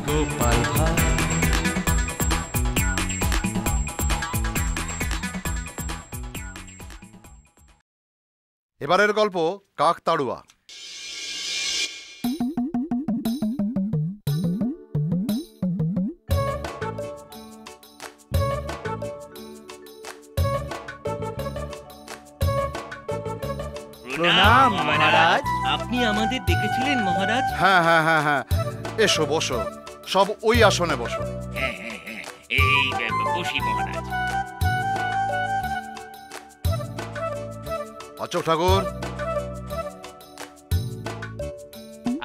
গোপাল ভাঁড়। এবারের গল্প কাকতাড়ুয়া। প্রণাম মহারাজ। আপনি আমাদের ডেকেছিলেন মহারাজ? হ্যাঁ হ্যাঁ হ্যাঁ হ্যাঁ, এসো বসো, সব ওই আসনে বসো। হ্যাঁ হ্যাঁ হ্যাঁ, এই বসি মহারাজ। অচক ঠাকুর,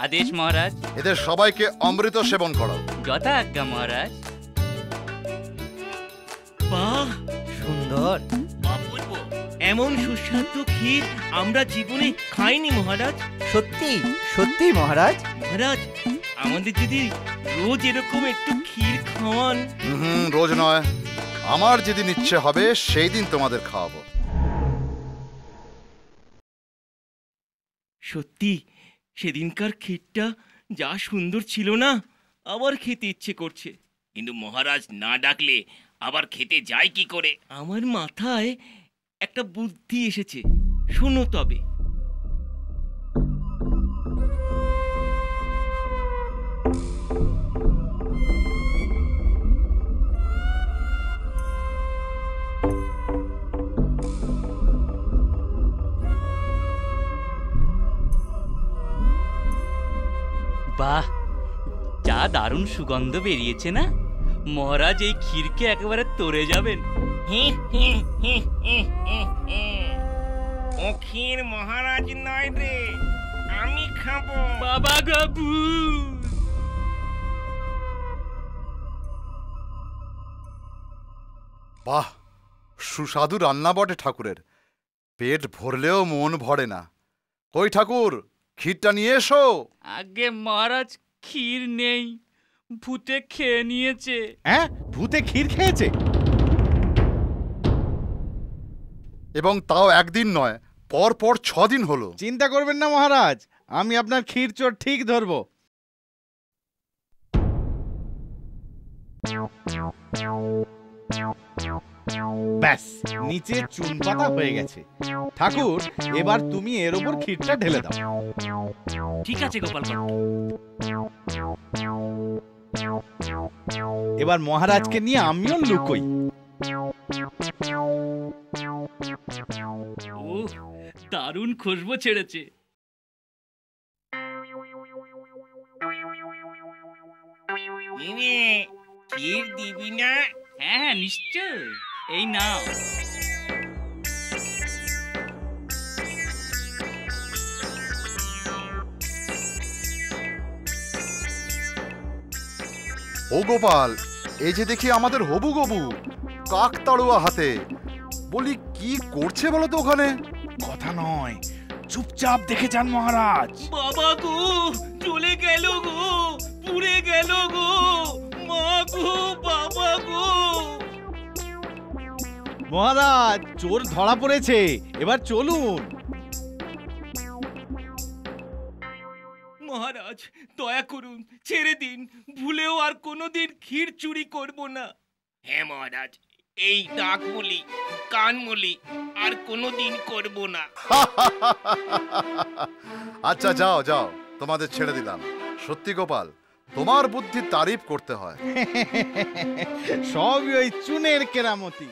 আদেশ মহারাজ। এদের সবাইকে অমৃত সেবন করো। যথা আজ্ঞা মহারাজ। বাহ, সুন্দর, অপূর্ব, এমন সুস্বাদু ক্ষীর আমরা জীবনে খাইনি মহারাজ। সত্যি সত্যি মহারাজ। মহারাজ, আমাদের যদি রোজ এরকম একটু ক্ষীর খাওয়ান। রোজ নয়, আমার যেদিন ইচ্ছে হবে সেই দিন তোমাদের খাওয়াবো। সত্যি সেদিনকার ক্ষীরটা যা সুন্দর ছিল না, আবার খেতে ইচ্ছে করছে। কিন্তু মহারাজ না ডাকলে আবার খেতে যায় কি করে? আমার মাথায় একটা বুদ্ধি এসেছে, শোনো তবে। বাহ, যা দারুণ সুগন্ধ বেরিয়েছে না। মহারাজ এই ক্ষীরকে একেবারে তরে যাবেন। ও ক্ষীর মহারাজ নয় রে, আমি খাবো। বাবা গাবু, বাহ, সুস্বাদু রান্না বটে ঠাকুরের, পেট ভরলেও মন ভরে না। কই ঠাকুর, ক্ষীরটা নিয়ে এসো। আগে মহারাজ, ক্ষীর নেই, ভূতে খেয়ে নিয়েছে। হ্যাঁ, ভূতে ক্ষীর খেয়েছে? এবং তাও একদিন নয়, পর পর 6 দিন হলো। চিন্তা করবেন না মহারাজ, আমি আপনার ক্ষীর চোর ঠিক ধরবো। ব্যাস, নিচে চুন পাতা হয়ে গেছে। ঠাকুর, এবার তুমি এর ওপর ক্ষীরটা ঢেলে দাও। ঠিক আছে গোপাল। এবার মহারাজকে নিয়ে আমিও লুকোই। ও, দারুণ খুশবু ছেড়েছে। ক্ষীর দিবি না? হ্যাঁ হ্যাঁ, নিশ্চয়, এই নাও। ও গোপাল, এই যে দেখি আমাদের হবু গবু কাকতাড়ুয়া হাতে। বলি, কি করছে বলো তো ওখানে? কথা নয়, চুপচাপ দেখে যান মহারাজ। বাবা গো, চলে গেল গো, পুড়ে গেল গো, মা গো, বাবা গো। মহারাজ, চোর ধরা পড়েছে, এবার চলুন। মহারাজ, দয়া করুন, ছেড়ে দিন, ভুলেও আর কোনোদিন ক্ষীর চুরি করব না। হ্যাঁ মহারাজ, এই ডাক বলি, কান বলি আর কোনোদিন করব না। আচ্ছা, যাও যাও, তোমাদের ছেড়ে দিলাম। সত্যি গোপাল, তোমার বুদ্ধির তারিফ করতে হয়। সবই ওই চুনের কেরামতি।